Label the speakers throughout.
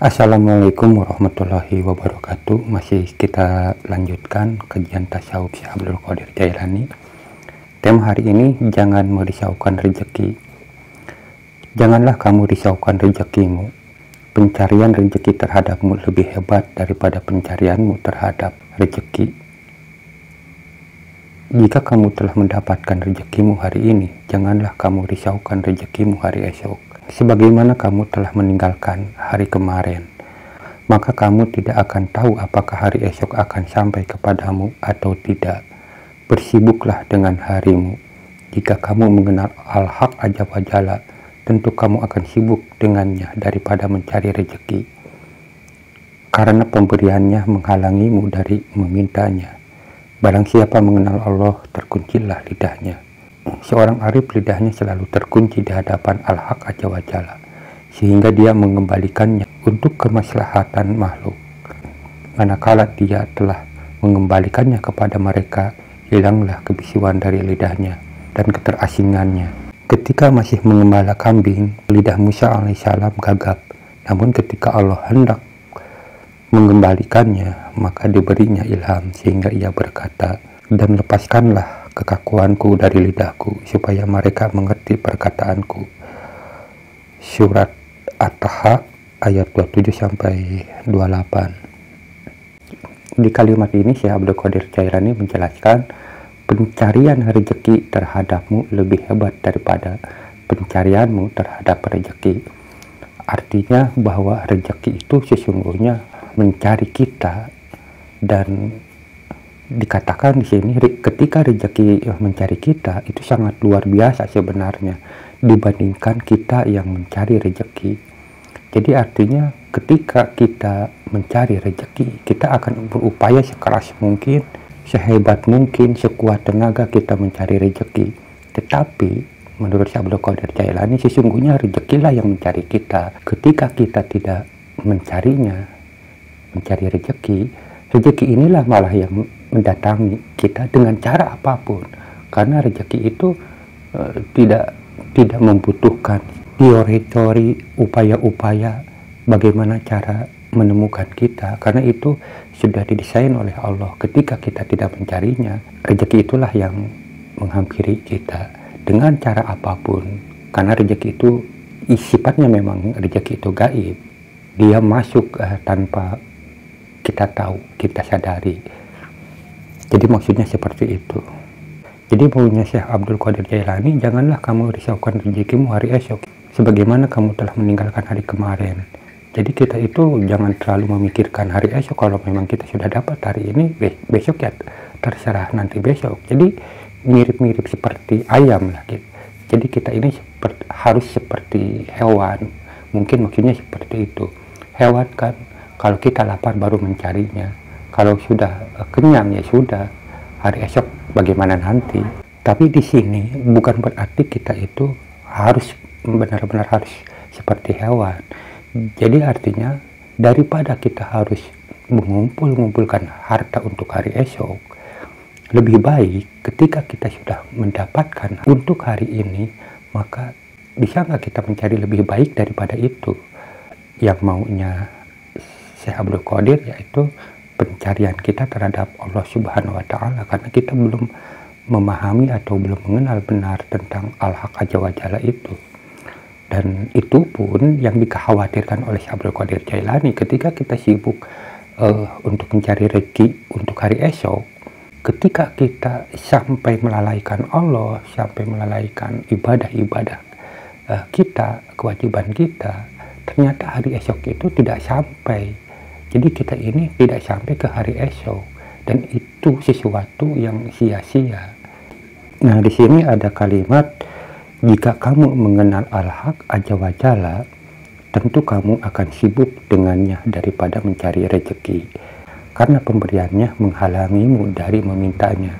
Speaker 1: Assalamualaikum warahmatullahi wabarakatuh. Masih kita lanjutkan kajian tasawuf Syekh Abdul Qadir Jailani. Tema hari ini, jangan merisaukan rezeki. Janganlah kamu risaukan rezekimu. Pencarian rezeki terhadapmu lebih hebat daripada pencarianmu terhadap rezeki. Jika kamu telah mendapatkan rezekimu hari ini, janganlah kamu risaukan rezekimu hari esok. Sebagaimana kamu telah meninggalkan hari kemarin, maka kamu tidak akan tahu apakah hari esok akan sampai kepadamu atau tidak. Bersibuklah dengan harimu. Jika kamu mengenal Al-Haq Azza wa Jalla, tentu kamu akan sibuk dengannya daripada mencari rezeki, karena pemberiannya menghalangimu dari memintanya. Barang siapa mengenal Allah, terkuncilah lidahnya. Seorang arif lidahnya selalu terkunci di hadapan Al-Haq Azza wa Jalla, sehingga dia mengembalikannya untuk kemaslahatan makhluk. Manakala dia telah mengembalikannya kepada mereka, hilanglah kebisuan dari lidahnya dan keterasingannya. Ketika masih mengembala kambing, lidah Musa alaihissalam gagap, namun ketika Allah hendak mengembalikannya, maka diberinya ilham sehingga ia berkata, "Dan lepaskanlah kekakuanku dari lidahku, supaya mereka mengerti perkataanku." Surat At-Taha ayat 27-28. Di kalimat ini Syekh Abdul Qadir Jailani menjelaskan pencarian rezeki terhadapmu lebih hebat daripada pencarianmu terhadap rezeki. Artinya bahwa rezeki itu sesungguhnya mencari kita, dan dikatakan di sini ketika rezeki mencari kita itu sangat luar biasa sebenarnya dibandingkan kita yang mencari rezeki. Jadi artinya ketika kita mencari rezeki, kita akan berupaya sekeras mungkin, sehebat mungkin, sekuat tenaga kita mencari rezeki. Tetapi menurut Syekh Abdul Qadir Jailani, sesungguhnya rezekilah yang mencari kita. Ketika kita tidak mencarinya, mencari rezeki inilah malah yang mendatangi kita dengan cara apapun, karena rezeki itu tidak membutuhkan teori-teori, upaya-upaya bagaimana cara menemukan kita, karena itu sudah didesain oleh Allah. Ketika kita tidak mencarinya, rezeki itulah yang menghampiri kita dengan cara apapun, karena rezeki itu sifatnya memang rezeki itu gaib, dia masuk tanpa kita tahu, kita sadari. Jadi maksudnya seperti itu. Jadi maunya Syekh Abdul Qadir Jailani, janganlah kamu risaukan rezekimu hari esok, sebagaimana kamu telah meninggalkan hari kemarin. Jadi kita itu jangan terlalu memikirkan hari esok. Kalau memang kita sudah dapat hari ini, besok ya terserah nanti besok. Jadi mirip-mirip seperti ayam lah gitu. Jadi kita ini harus seperti hewan. Mungkin maksudnya seperti itu. Hewan kan, kalau kita lapar baru mencarinya. Kalau sudah kenyang ya sudah, hari esok bagaimana nanti. Tapi di sini bukan berarti kita itu harus benar-benar harus seperti hewan. Jadi artinya daripada kita harus mengumpulkan harta untuk hari esok, lebih baik ketika kita sudah mendapatkan untuk hari ini, maka bisa nggak kita mencari lebih baik daripada itu. Yang maunya Syekh Abdul Qadir yaitu pencarian kita terhadap Allah Subhanahu wa Ta'ala, karena kita belum memahami atau belum mengenal benar tentang Al-Haq Azza wa Jalla itu. Dan itu pun yang dikhawatirkan oleh Syekh Abdul Qadir Jailani. Ketika kita sibuk untuk mencari rezeki untuk hari esok, ketika kita sampai melalaikan Allah, sampai melalaikan ibadah-ibadah kita, kewajiban kita, ternyata hari esok itu tidak sampai. Jadi kita ini tidak sampai ke hari esok, dan itu sesuatu yang sia-sia. Nah, di sini ada kalimat, jika kamu mengenal Al-Haq Azza wa Jalla, tentu kamu akan sibuk dengannya daripada mencari rezeki, karena pemberiannya menghalangimu dari memintanya.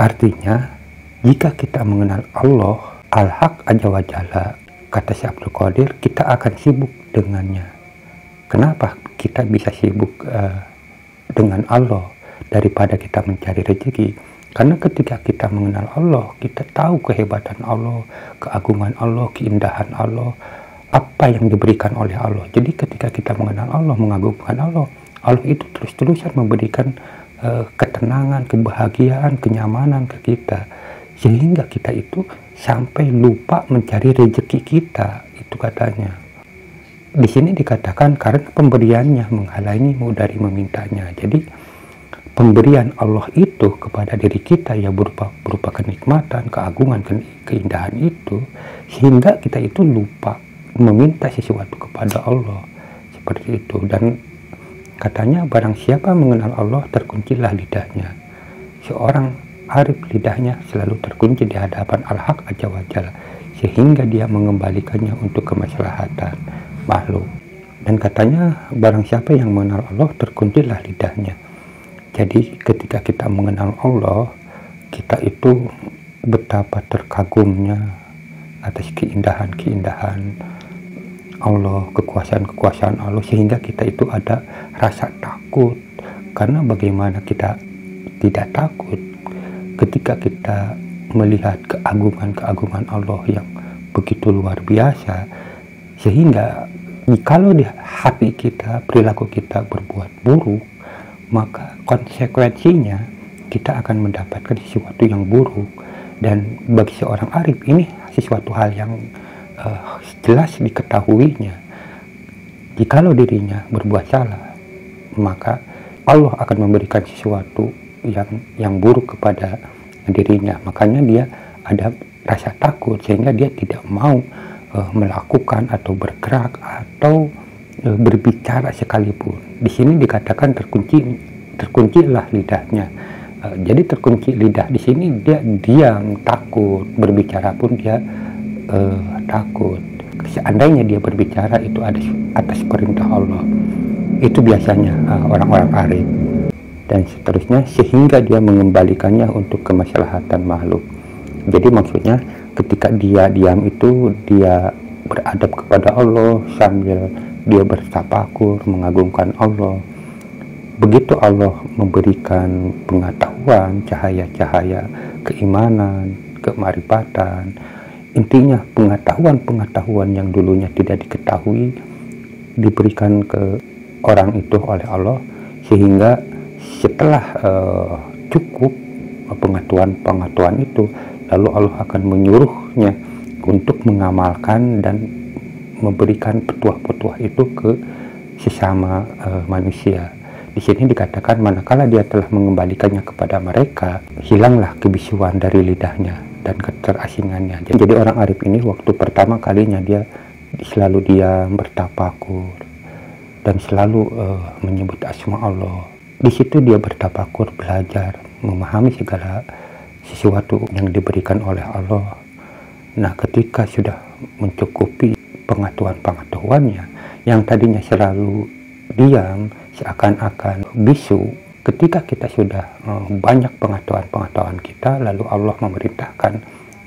Speaker 1: Artinya, jika kita mengenal Allah, Al-Haq Azza wa Jalla, kata Syekh Abdul Qadir, kita akan sibuk dengannya. Kenapa kita bisa sibuk dengan Allah daripada kita mencari rezeki? Karena ketika kita mengenal Allah, kita tahu kehebatan Allah, keagungan Allah, keindahan Allah, apa yang diberikan oleh Allah. Jadi ketika kita mengenal Allah, mengagungkan Allah, Allah itu terus-terusan memberikan ketenangan, kebahagiaan, kenyamanan ke kita, sehingga kita itu sampai lupa mencari rezeki kita. Itu katanya. Di sini dikatakan karena pemberiannya menghalangimu dari memintanya. Jadi pemberian Allah itu kepada diri kita ya berupa kenikmatan, keagungan, keindahan itu, sehingga kita itu lupa meminta sesuatu kepada Allah seperti itu. Dan katanya barang siapa mengenal Allah, terkuncilah lidahnya. Seorang arif lidahnya selalu terkunci di hadapan Al-Haq Azza wa Jalla, sehingga dia mengembalikannya untuk kemaslahatan makhluk. Dan katanya barang siapa yang mengenal Allah, terkuncilah lidahnya. Jadi ketika kita mengenal Allah, kita itu betapa terkagumnya atas keindahan-keindahan Allah, kekuasaan-kekuasaan Allah, sehingga kita itu ada rasa takut. Karena bagaimana kita tidak takut ketika kita melihat keagungan-keagungan Allah yang begitu luar biasa, sehingga kalau di hati kita, perilaku kita berbuat buruk, maka konsekuensinya kita akan mendapatkan sesuatu yang buruk. Dan bagi seorang arif ini sesuatu hal yang jelas diketahuinya. Jikalau dirinya berbuat salah, maka Allah akan memberikan sesuatu yang buruk kepada dirinya. Makanya dia ada rasa takut, sehingga dia tidak mau melakukan atau bergerak atau berbicara sekalipun. Di sini dikatakan terkuncilah lidahnya. Jadi terkunci lidah di sini, dia diam, takut, berbicara pun dia takut. Seandainya dia berbicara itu ada atas perintah Allah, itu biasanya orang-orang arif. Dan seterusnya, sehingga dia mengembalikannya untuk kemaslahatan makhluk. Jadi maksudnya ketika dia diam itu, dia beradab kepada Allah sambil dia bertafakur mengagungkan Allah. Begitu Allah memberikan pengetahuan, cahaya-cahaya keimanan, kemarifatan, intinya pengetahuan-pengetahuan yang dulunya tidak diketahui diberikan ke orang itu oleh Allah, sehingga setelah cukup pengetahuan itu, lalu Allah akan menyuruhnya untuk mengamalkan dan memberikan petuah-petuah itu ke sesama manusia. Di sini dikatakan manakala dia telah mengembalikannya kepada mereka, hilanglah kebisuan dari lidahnya dan keterasingannya. Jadi orang arif ini waktu pertama kalinya dia selalu diam, bertafakur, dan selalu menyebut asma Allah. Di situ dia bertafakur, belajar, memahami segala sesuatu yang diberikan oleh Allah. Nah, ketika sudah mencukupi pengetahuan-pengetahuannya, yang tadinya selalu diam, seakan-akan bisu, ketika kita sudah banyak pengetahuan-pengetahuan kita, lalu Allah memerintahkan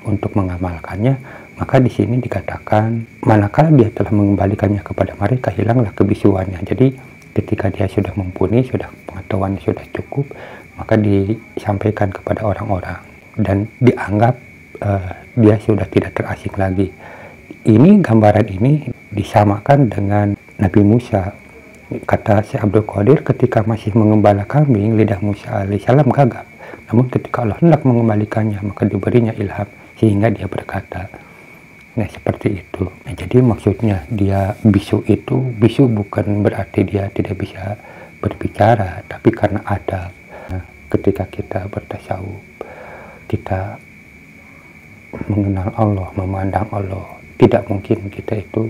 Speaker 1: untuk mengamalkannya, maka di sini dikatakan manakala dia telah mengembalikannya kepada mereka, hilanglah kebisuannya. Jadi ketika dia sudah mumpuni, sudah pengetahuannya sudah cukup, maka disampaikan kepada orang-orang dan dianggap dia sudah tidak terasing lagi. Ini gambaran ini disamakan dengan Nabi Musa. Kata Syekh Abdul Qadir, ketika masih mengembala kambing, lidah Musa alaihissalam gagap. Namun ketika Allah hendak mengembalikannya, maka diberinya ilham sehingga dia berkata. Nah, seperti itu. Nah, jadi maksudnya dia bisu itu, bisu bukan berarti dia tidak bisa berbicara, tapi karena ada. Nah, ketika kita bertasawuf, kita mengenal Allah, memandang Allah, tidak mungkin kita itu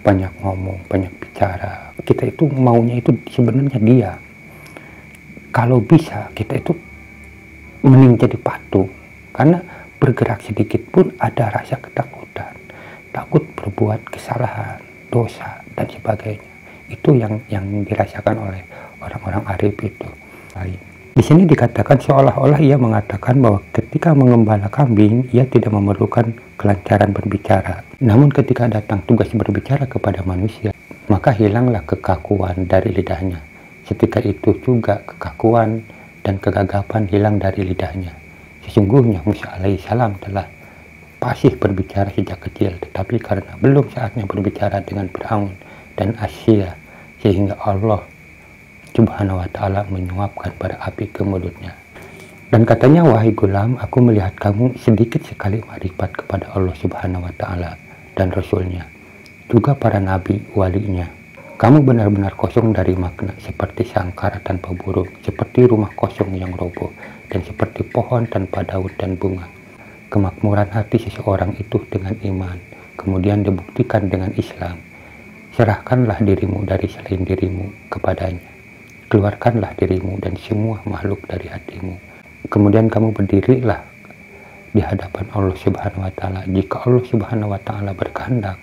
Speaker 1: banyak ngomong, banyak bicara. Kita itu maunya itu sebenarnya dia. Kalau bisa kita itu mending jadi patung, karena bergerak sedikit pun ada rasa ketakutan, takut berbuat kesalahan, dosa dan sebagainya. Itu yang dirasakan oleh orang-orang arif itu. Di sini dikatakan seolah-olah ia mengatakan bahwa ketika mengembala kambing, ia tidak memerlukan kelancaran berbicara. Namun ketika datang tugas berbicara kepada manusia, maka hilanglah kekakuan dari lidahnya. Setika itu juga kekakuan dan kegagapan hilang dari lidahnya. Sesungguhnya Musa alaihissalam telah fasih berbicara sejak kecil, tetapi karena belum saatnya berbicara dengan Fir'aun dan Asia, sehingga Allah Subhanahu wa ta'ala menyuapkan bara api ke mulutnya. Dan katanya, wahai gulam, aku melihat kamu sedikit sekali makrifat kepada Allah Subhanahu wa ta'ala dan Rasulnya, juga para nabi walinya. Kamu benar-benar kosong dari makna, seperti sangkara tanpa burung, seperti rumah kosong yang roboh, dan seperti pohon tanpa daun dan bunga. Kemakmuran hati seseorang itu dengan iman, kemudian dibuktikan dengan Islam. Serahkanlah dirimu dari selain dirimu kepadanya. Keluarkanlah dirimu dan semua makhluk dari hatimu. Kemudian kamu berdirilah di hadapan Allah Subhanahu wa ta'ala. Jika Allah Subhanahu wa ta'ala berkehendak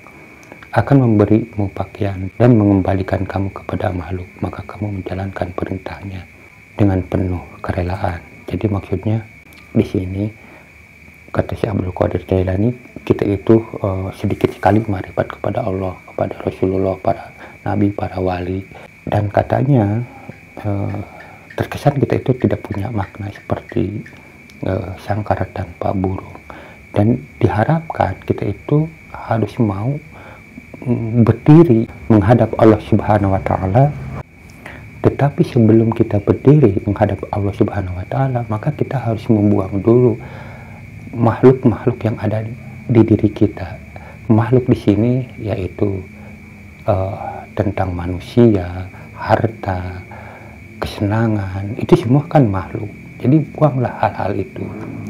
Speaker 1: akan memberimu pakaian dan mengembalikan kamu kepada makhluk, maka kamu menjalankan perintahnya dengan penuh kerelaan. Jadi maksudnya di sini, kata Syekh Abdul Qadir Jailani, kita itu sedikit sekali makrifat kepada Allah, kepada Rasulullah, para nabi, para wali. Dan katanya terkesan kita itu tidak punya makna seperti sangkara tanpa burung. Dan diharapkan kita itu harus mau berdiri menghadap Allah Subhanahu wa ta'ala. Tetapi sebelum kita berdiri menghadap Allah Subhanahu wa ta'ala, maka kita harus membuang dulu makhluk-makhluk yang ada di diri kita. Makhluk di sini yaitu tentang manusia, harta, kesenangan, itu semua kan makhluk. Jadi buanglah hal-hal itu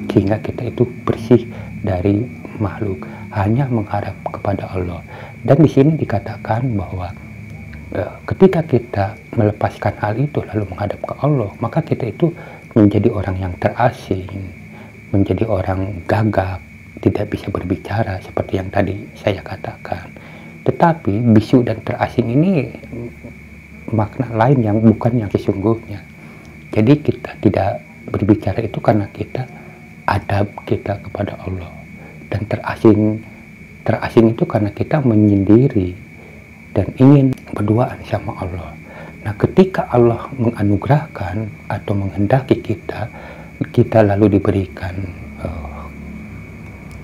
Speaker 1: sehingga kita itu bersih dari makhluk, hanya menghadap kepada Allah. Dan di sini dikatakan bahwa ketika kita melepaskan hal itu lalu menghadap ke Allah, maka kita itu menjadi orang yang terasing, menjadi orang gagap, tidak bisa berbicara seperti yang tadi saya katakan. Tetapi bisu dan terasing ini makna lain yang bukan yang sesungguhnya. Jadi kita tidak berbicara itu karena kita adab kita kepada Allah, dan terasing itu karena kita menyendiri dan ingin berduaan sama Allah. Nah, ketika Allah menganugerahkan atau menghendaki kita lalu diberikan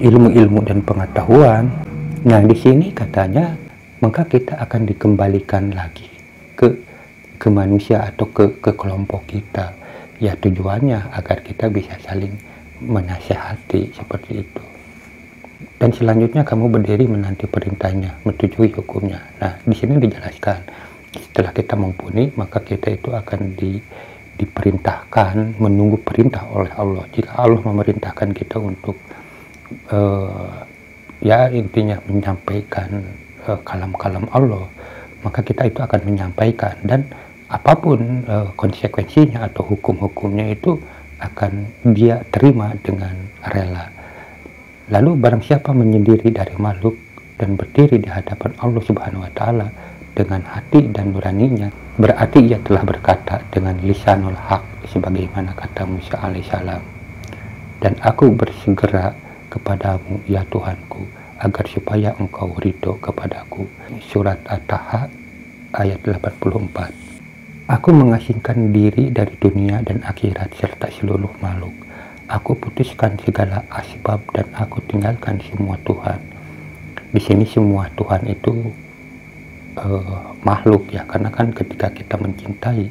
Speaker 1: ilmu-ilmu dan pengetahuan, nah di sini katanya maka kita akan dikembalikan lagi ke manusia atau ke kelompok kita. Ya, tujuannya agar kita bisa saling menasehati seperti itu. Dan selanjutnya kamu berdiri menanti perintahnya, menyetujui hukumnya. Nah, di sini dijelaskan setelah kita mumpuni, maka kita itu akan diperintahkan menunggu perintah oleh Allah. Jika Allah memerintahkan kita untuk ya intinya menyampaikan kalam-kalam Allah, maka kita itu akan menyampaikan, dan apapun konsekuensinya atau hukum-hukumnya itu akan dia terima dengan rela. Lalu barang siapa menyendiri dari makhluk dan berdiri di hadapan Allah Subhanahu wa ta'ala dengan hati dan nuraninya, berarti ia telah berkata dengan lisanul haq, sebagaimana kata Musa alaihissalam, dan aku bersegera kepadamu ya Tuhanku, agar supaya engkau ridho kepadaku. Surat At-Taha ayat 84. Aku mengasingkan diri dari dunia dan akhirat serta seluruh makhluk. Aku putuskan segala asbab dan aku tinggalkan semua Tuhan. Di sini semua Tuhan itu makhluk ya, karena kan ketika kita mencintai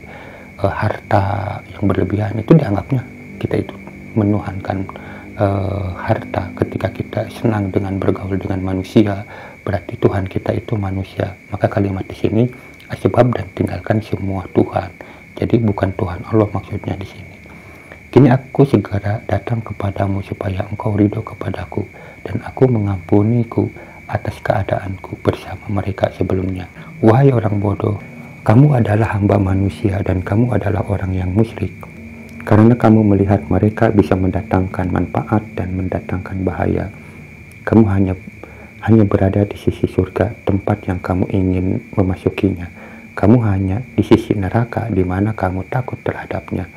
Speaker 1: harta yang berlebihan itu dianggapnya kita itu menuhankan harta. Ketika kita senang dengan bergaul dengan manusia, berarti Tuhan kita itu manusia. Maka kalimat di sini asbab dan tinggalkan semua Tuhan. Jadi bukan Tuhan Allah maksudnya di sini. Kini aku segera datang kepadamu supaya engkau ridho kepadaku dan aku mengampuniku atas keadaanku bersama mereka sebelumnya. Wahai orang bodoh, kamu adalah hamba manusia dan kamu adalah orang yang musyrik. Karena kamu melihat mereka bisa mendatangkan manfaat dan mendatangkan bahaya. Kamu hanya berada di sisi surga, tempat yang kamu ingin memasukinya. Kamu hanya di sisi neraka, di mana kamu takut terhadapnya.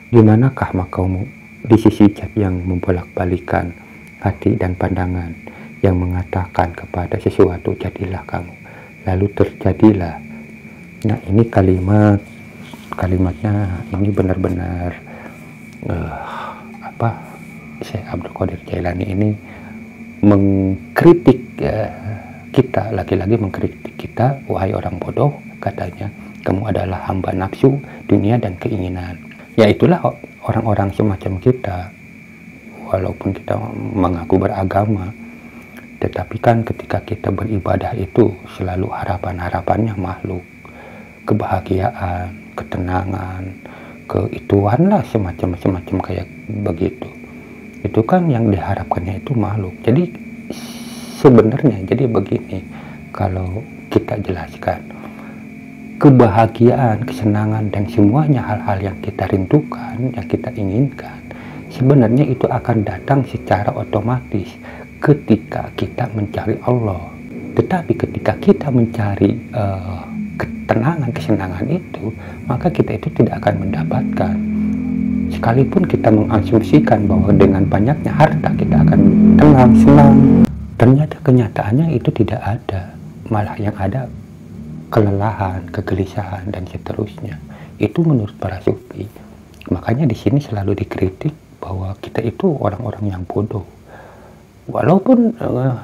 Speaker 1: Di manakah makamu? Di sisi zat yang membolak-balikan hati dan pandangan, yang mengatakan kepada sesuatu jadilah kamu, lalu terjadilah. Nah, ini kalimatnya ini benar-benar Syekh Abdul Qadir Jailani ini mengkritik kita, lagi-lagi mengkritik kita, wahai orang bodoh, katanya, kamu adalah hamba nafsu, dunia, dan keinginan. Ya itulah orang-orang semacam kita, walaupun kita mengaku beragama, tetapi kan ketika kita beribadah itu selalu harapan-harapannya makhluk, kebahagiaan, ketenangan, keituan lah, semacam kayak begitu. Itu kan yang diharapkannya itu makhluk. Jadi sebenarnya jadi begini, kalau kita jelaskan, kebahagiaan, kesenangan, dan semuanya hal-hal yang kita rindukan, yang kita inginkan, sebenarnya itu akan datang secara otomatis ketika kita mencari Allah. Tetapi ketika kita mencari ketenangan, kesenangan itu, maka kita itu tidak akan mendapatkan. Sekalipun kita mengasumsikan bahwa dengan banyaknya harta kita akan tenang, senang, ternyata kenyataannya itu tidak ada. Malah yang ada kelelahan, kegelisahan, dan seterusnya. Itu menurut para sufi. Makanya di sini selalu dikritik bahwa kita itu orang-orang yang bodoh. Walaupun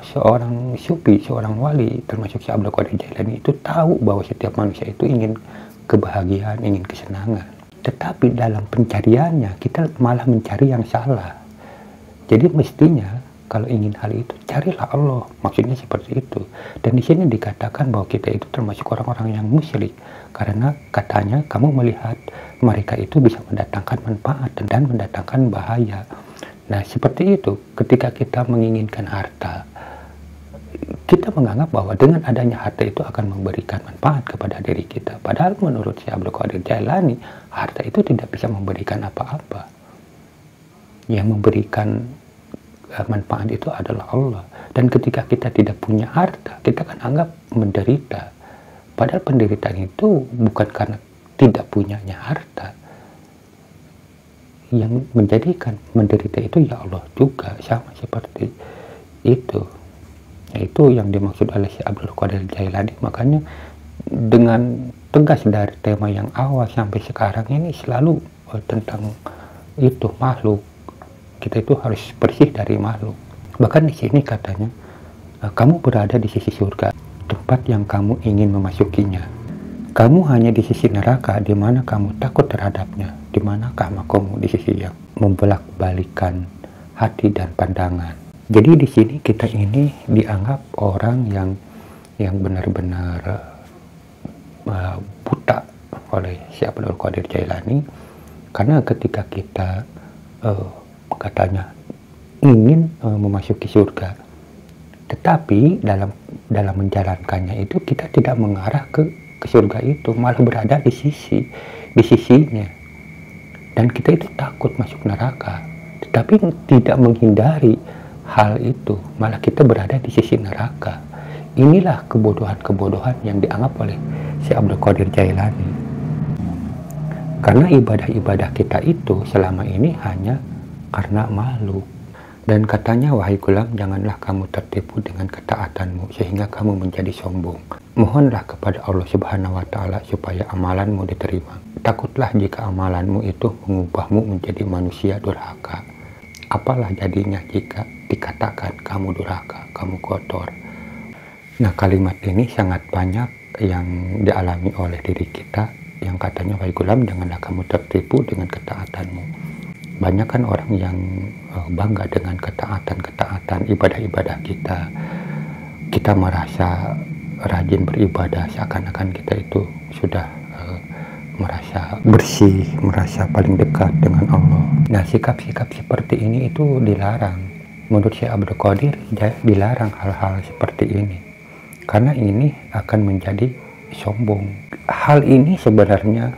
Speaker 1: seorang sufi, seorang wali, termasuk Syekh Abdul Qadir Jailani, itu tahu bahwa setiap manusia itu ingin kebahagiaan, ingin kesenangan. Tetapi dalam pencariannya kita malah mencari yang salah. Jadi mestinya kalau ingin hal itu, carilah Allah. Maksudnya seperti itu. Dan di sini dikatakan bahwa kita itu termasuk orang-orang yang musyrik. Karena katanya kamu melihat mereka itu bisa mendatangkan manfaat dan mendatangkan bahaya. Nah seperti itu, ketika kita menginginkan harta, kita menganggap bahwa dengan adanya harta itu akan memberikan manfaat kepada diri kita. Padahal menurut Syekh Abdul Qadir Jailani, harta itu tidak bisa memberikan apa-apa. Yang memberikan manfaat itu adalah Allah. Dan ketika kita tidak punya harta, kita kan anggap menderita. Padahal penderitaan itu bukan karena tidak punyanya harta. Yang menjadikan menderita itu ya Allah juga, sama seperti itu. Itu yang dimaksud oleh Syekh Abdul Qadir Jailani. Makanya dengan tegas dari tema yang awal sampai sekarang ini selalu tentang itu, makhluk. Kita itu harus bersih dari makhluk. Bahkan di sini katanya, kamu berada di sisi surga, tempat yang kamu ingin memasukinya. Kamu hanya di sisi neraka, di mana kamu takut terhadapnya. Di manakah makommu di sisi yang membelak-balikan hati dan pandangan. Jadi di sini kita ini dianggap orang yang benar-benar buta oleh Syekh Abdul Qadir Jailani, karena ketika kita katanya ingin memasuki surga, tetapi dalam menjalankannya itu kita tidak mengarah ke surga itu, malah berada di sisinya, dan kita itu takut masuk neraka, tetapi tidak menghindari hal itu, malah kita berada di sisi neraka. Inilah kebodohan-kebodohan yang dianggap oleh Syekh Abdul Qadir Jailani, karena ibadah-ibadah kita itu selama ini hanya karena malu. Dan katanya, wahai gulam, janganlah kamu tertipu dengan ketaatanmu sehingga kamu menjadi sombong. Mohonlah kepada Allah Subhanahu wa Ta'ala supaya amalanmu diterima. Takutlah jika amalanmu itu mengubahmu menjadi manusia durhaka. Apalah jadinya jika dikatakan kamu durhaka, kamu kotor. Nah, kalimat ini sangat banyak yang dialami oleh diri kita, yang katanya, wahai gulam, janganlah kamu tertipu dengan ketaatanmu. Banyak kan orang yang bangga dengan ketaatan ibadah-ibadah kita. Kita merasa rajin beribadah, seakan-akan kita itu sudah merasa bersih, merasa paling dekat dengan Allah. Nah, sikap-sikap seperti ini itu dilarang. Menurut Syekh Abdul Qadir, dilarang hal-hal seperti ini, karena ini akan menjadi sombong. Hal ini sebenarnya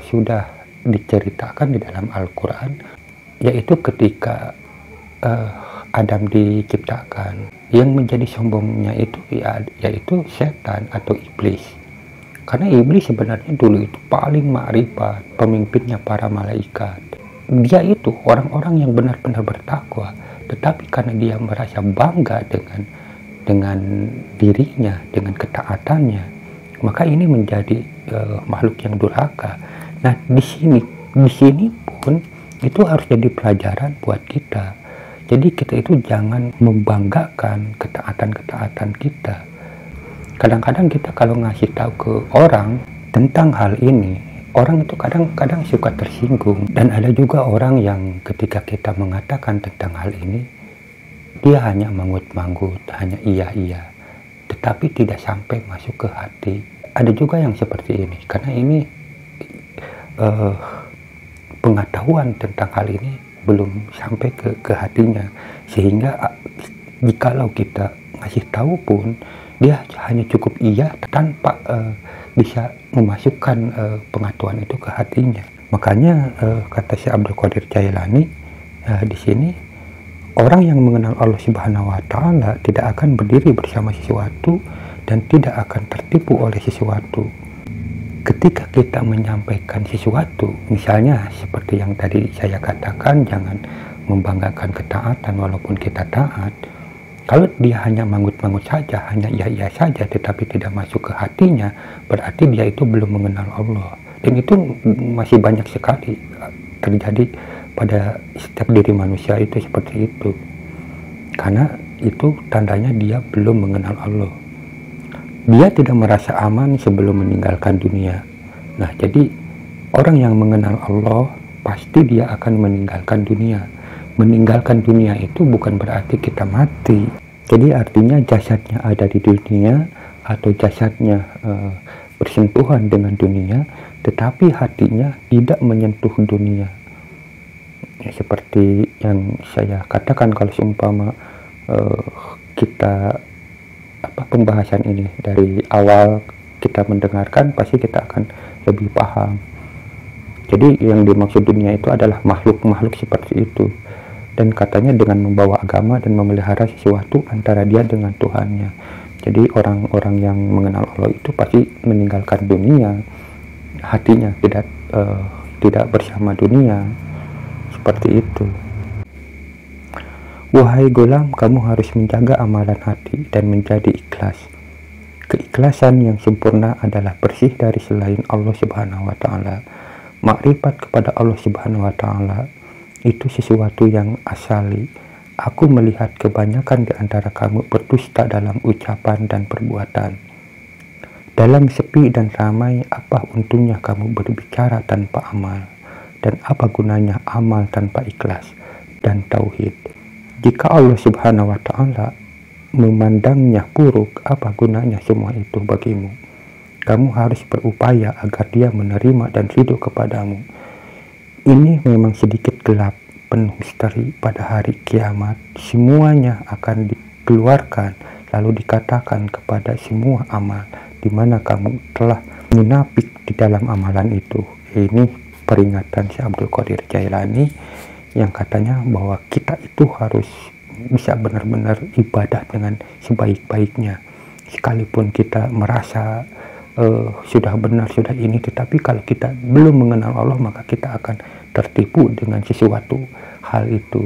Speaker 1: sudah diceritakan di dalam Al-Quran, yaitu ketika Adam diciptakan. Yang menjadi sombongnya itu yaitu setan atau iblis. Karena iblis sebenarnya dulu itu paling ma'rifat, pemimpinnya para malaikat. Dia itu orang-orang yang benar-benar bertakwa, tetapi karena dia merasa bangga dengan dirinya, dengan ketaatannya, maka ini menjadi makhluk yang durhaka. Nah, di sini pun itu harus jadi pelajaran buat kita. Jadi kita itu jangan membanggakan ketaatan-ketaatan kita. Kadang-kadang kita kalau ngasih tahu ke orang tentang hal ini, orang itu kadang-kadang suka tersinggung. Dan ada juga orang yang ketika kita mengatakan tentang hal ini, dia hanya manggut-manggut, hanya iya-iya, tetapi tidak sampai masuk ke hati. Ada juga yang seperti ini, karena ini pengetahuan tentang hal ini belum sampai ke hatinya, sehingga jikalau kita ngasih tahu pun dia hanya cukup iya tanpa bisa memasukkan pengetahuan itu ke hatinya. Makanya kata Syekh Abdul Qadir Jailani di sini, orang yang mengenal Allah Subhanahu wa Ta'ala tidak akan berdiri bersama sesuatu dan tidak akan tertipu oleh sesuatu. Ketika kita menyampaikan sesuatu, misalnya seperti yang tadi saya katakan, jangan membanggakan ketaatan walaupun kita taat. Kalau dia hanya manggut-manggut saja, hanya iya-iya saja, tetapi tidak masuk ke hatinya, berarti dia itu belum mengenal Allah. Dan itu masih banyak sekali terjadi pada setiap diri manusia itu seperti itu. Karena itu tandanya dia belum mengenal Allah. Dia tidak merasa aman sebelum meninggalkan dunia. Nah, jadi orang yang mengenal Allah pasti dia akan meninggalkan dunia. Meninggalkan dunia itu bukan berarti kita mati. Jadi artinya jasadnya ada di dunia atau jasadnya bersentuhan dengan dunia, tetapi hatinya tidak menyentuh dunia. Ya, seperti yang saya katakan, kalau seumpama kita pembahasan ini dari awal kita mendengarkan, pasti kita akan lebih paham. Jadi yang dimaksud dunia itu adalah makhluk-makhluk seperti itu, dan katanya dengan membawa agama dan memelihara sesuatu antara dia dengan Tuhannya. Jadi orang-orang yang mengenal Allah itu pasti meninggalkan dunia, hatinya tidak bersama dunia, seperti itu. Wahai golam, kamu harus menjaga amalan hati dan menjadi ikhlas. Keikhlasan yang sempurna adalah bersih dari selain Allah Subhanahu wa Ta'ala. Makrifat kepada Allah Subhanahu wa Ta'ala itu sesuatu yang asali. Aku melihat kebanyakan di antara kamu berdusta dalam ucapan dan perbuatan. Dalam sepi dan ramai, apa untungnya kamu berbicara tanpa amal? Dan apa gunanya amal tanpa ikhlas dan tauhid? Jika Allah Subhanahu wa Ta'ala memandangnya buruk, apa gunanya semua itu bagimu? Kamu harus berupaya agar dia menerima dan ridho kepadamu. Ini memang sedikit gelap, penuh misteri. Pada hari kiamat semuanya akan dikeluarkan, lalu dikatakan kepada semua amal, di mana kamu telah munafik di dalam amalan itu. Ini peringatan Syekh Abdul Qadir Jailani yang katanya bahwa kita itu harus bisa benar-benar ibadah dengan sebaik-baiknya. Sekalipun kita merasa sudah benar, sudah ini, tetapi kalau kita belum mengenal Allah, maka kita akan tertipu dengan sesuatu hal itu.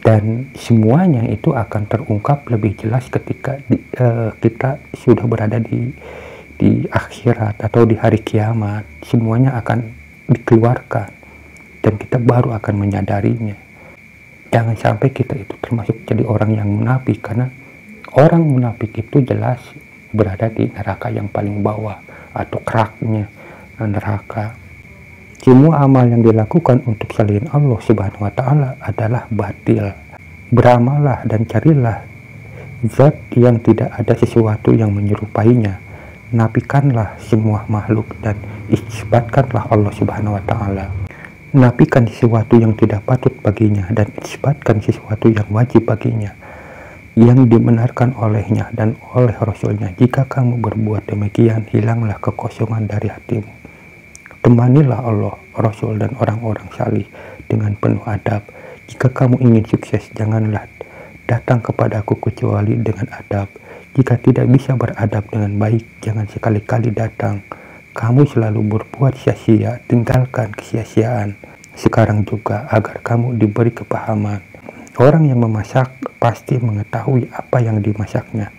Speaker 1: Dan semuanya itu akan terungkap lebih jelas ketika kita sudah berada di akhirat atau di hari kiamat. Semuanya akan dikeluarkan dan kita baru akan menyadarinya. Jangan sampai kita itu termasuk jadi orang yang munafik, karena orang munafik itu jelas berada di neraka yang paling bawah atau keraknya neraka. Semua amal yang dilakukan untuk selain Allah Subhanahu wa Ta'ala adalah batil. Beramallah dan carilah zat yang tidak ada sesuatu yang menyerupainya. Nafikanlah semua makhluk dan isbatkanlah Allah Subhanahu wa Ta'ala. Nafikan sesuatu yang tidak patut baginya dan isbatkan sesuatu yang wajib baginya, yang dibenarkan olehnya dan oleh Rasulnya. Jika kamu berbuat demikian, hilanglah kekosongan dari hatimu. Temanilah Allah, Rasul, dan orang-orang salih dengan penuh adab. Jika kamu ingin sukses, janganlah datang kepadaku kecuali dengan adab. Jika tidak bisa beradab dengan baik, jangan sekali-kali datang. Kamu selalu berbuat sia-sia, tinggalkan kesia-siaan sekarang juga agar kamu diberi kepahaman. Orang yang memasak pasti mengetahui apa yang dimasaknya.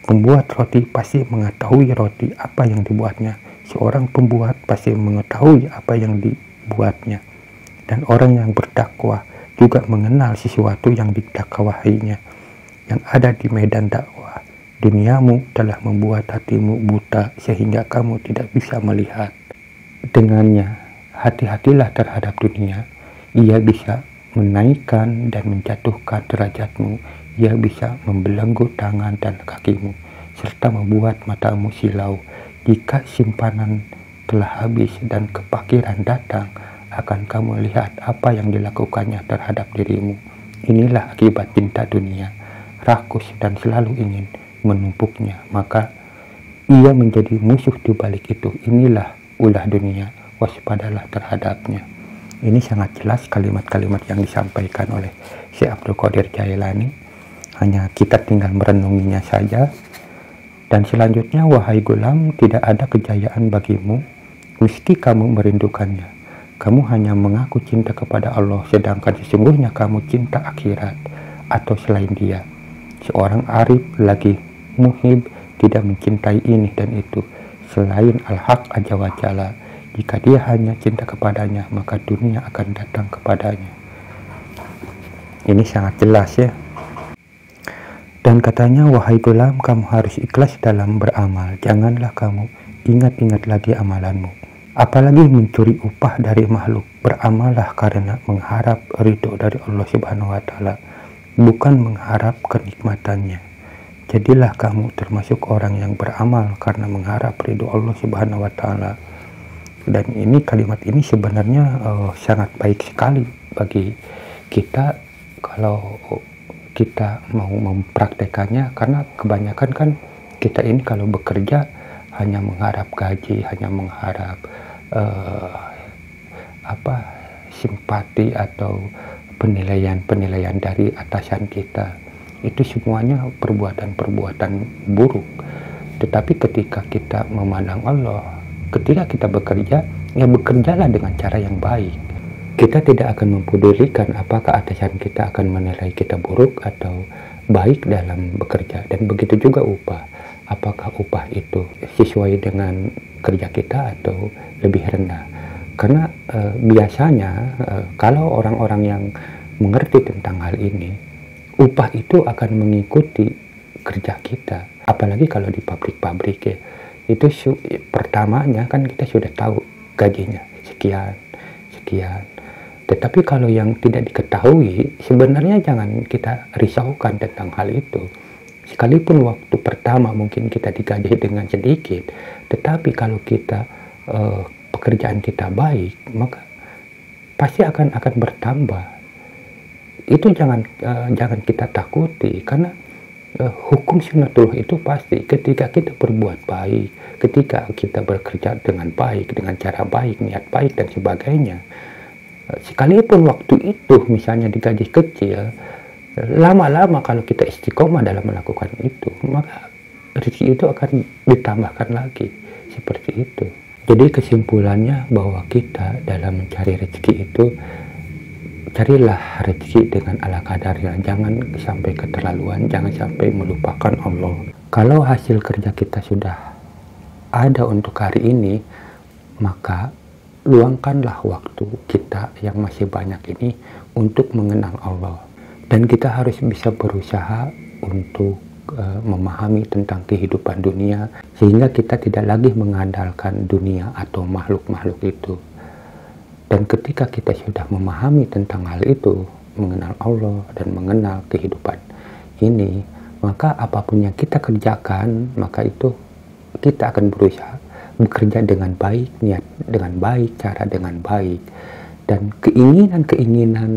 Speaker 1: Pembuat roti pasti mengetahui roti apa yang dibuatnya. Seorang pembuat pasti mengetahui apa yang dibuatnya. Dan orang yang berdakwah juga mengenal sesuatu yang didakwahinya, yang ada di medan dakwah. Duniamu telah membuat hatimu buta sehingga kamu tidak bisa melihat. Dengannya, hati-hatilah terhadap dunia. Ia bisa menaikkan dan menjatuhkan derajatmu. Ia bisa membelenggu tangan dan kakimu, serta membuat matamu silau. Jika simpanan telah habis dan kepakiran datang, akan kamu lihat apa yang dilakukannya terhadap dirimu. Inilah akibat cinta dunia, rakus dan selalu ingin menumpuknya, maka ia menjadi musuh di balik itu. Inilah ulah dunia, waspadalah terhadapnya. Ini sangat jelas kalimat-kalimat yang disampaikan oleh Syekh Abdul Qadir Jailani. Hanya kita tinggal merenunginya saja. Dan selanjutnya, wahai gulam, tidak ada kejayaan bagimu meski kamu merindukannya. Kamu hanya mengaku cinta kepada Allah, sedangkan sesungguhnya kamu cinta akhirat atau selain dia. Seorang arif lagi muhib tidak mencintai ini dan itu selain Al-Haq Azza wa Jalla. Jika dia hanya cinta kepadanya, maka dunia akan datang kepadanya. Ini sangat jelas ya. Dan katanya, wahai gulam, kamu harus ikhlas dalam beramal. Janganlah kamu ingat-ingat lagi amalanmu, apalagi mencuri upah dari makhluk. Beramallah karena mengharap ridho dari Allah Subhanahu wa Ta'ala, bukan mengharap kenikmatannya. Jadilah kamu termasuk orang yang beramal karena mengharap ridho Allah Subhanahu wa Ta'ala. Dan ini, kalimat ini sebenarnya sangat baik sekali bagi kita kalau kita mau mempraktekannya, karena kebanyakan kan kita ini kalau bekerja hanya mengharap gaji, hanya mengharap simpati atau penilaian dari atasan kita. Itu semuanya perbuatan-perbuatan buruk. Tetapi ketika kita memandang Allah, ketika kita bekerja, ya bekerjalah dengan cara yang baik. Kita tidak akan mempedulikan apakah atasan kita akan menilai kita buruk atau baik dalam bekerja. Dan begitu juga upah. Apakah upah itu sesuai dengan kerja kita atau lebih rendah. Karena biasanya kalau orang-orang yang mengerti tentang hal ini, upah itu akan mengikuti kerja kita. Apalagi kalau di pabrik-pabrik ya. Itu pertamanya kan kita sudah tahu gajinya sekian. Tetapi kalau yang tidak diketahui, sebenarnya jangan kita risaukan tentang hal itu. Sekalipun waktu pertama mungkin kita digaji dengan sedikit, tetapi kalau kita pekerjaan kita baik, maka pasti akan bertambah. Itu jangan kita takuti, karena hukum sunnatullah itu pasti. Ketika kita berbuat baik, ketika kita bekerja dengan baik, dengan cara baik, niat baik dan sebagainya, sekalipun waktu itu misalnya digaji kecil, lama-lama kalau kita istiqomah dalam melakukan itu, maka rezeki itu akan ditambahkan lagi, seperti itu. Jadi kesimpulannya bahwa kita dalam mencari rezeki itu, carilah rezeki dengan ala kadarnya, jangan sampai keterlaluan, jangan sampai melupakan Allah. Kalau hasil kerja kita sudah ada untuk hari ini, maka luangkanlah waktu kita yang masih banyak ini untuk mengenal Allah. Dan kita harus bisa berusaha untuk memahami tentang kehidupan dunia, sehingga kita tidak lagi mengandalkan dunia atau makhluk-makhluk itu. Dan ketika kita sudah memahami tentang hal itu, mengenal Allah dan mengenal kehidupan ini, maka apapun yang kita kerjakan, maka itu kita akan berusaha bekerja dengan baik, niat dengan baik, cara dengan baik. Dan keinginan-keinginan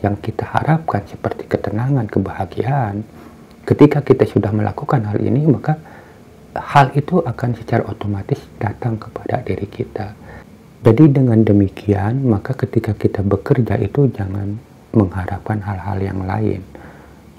Speaker 1: yang kita harapkan seperti ketenangan, kebahagiaan, ketika kita sudah melakukan hal ini, maka hal itu akan secara otomatis datang kepada diri kita. Jadi dengan demikian, maka ketika kita bekerja itu jangan mengharapkan hal-hal yang lain.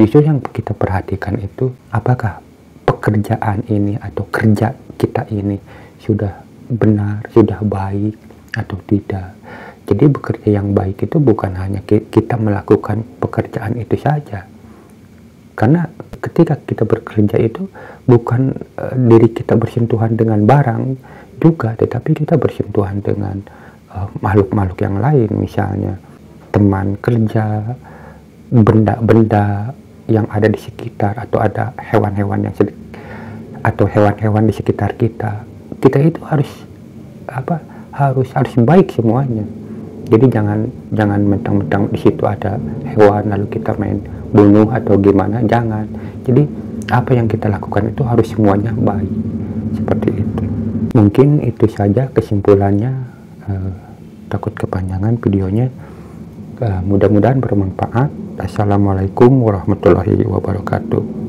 Speaker 1: Justru yang kita perhatikan itu, apakah pekerjaan ini atau kerja kita ini sudah benar, sudah baik atau tidak. Jadi bekerja yang baik itu bukan hanya kita melakukan pekerjaan itu saja. Karena ketika kita bekerja itu bukan diri kita bersentuhan dengan barang juga, tetapi kita bersentuhan dengan makhluk-makhluk yang lain. Misalnya teman kerja, benda-benda yang ada di sekitar, atau ada hewan-hewan di sekitar kita itu harus harus baik semuanya. Jadi jangan mentang-mentang di situ ada hewan lalu kita main bunuh atau gimana, jangan. Jadi apa yang kita lakukan itu harus semuanya baik, seperti itu. Mungkin itu saja kesimpulannya, takut kepanjangan videonya. Mudah-mudahan bermanfaat. Assalamualaikum warahmatullahi wabarakatuh.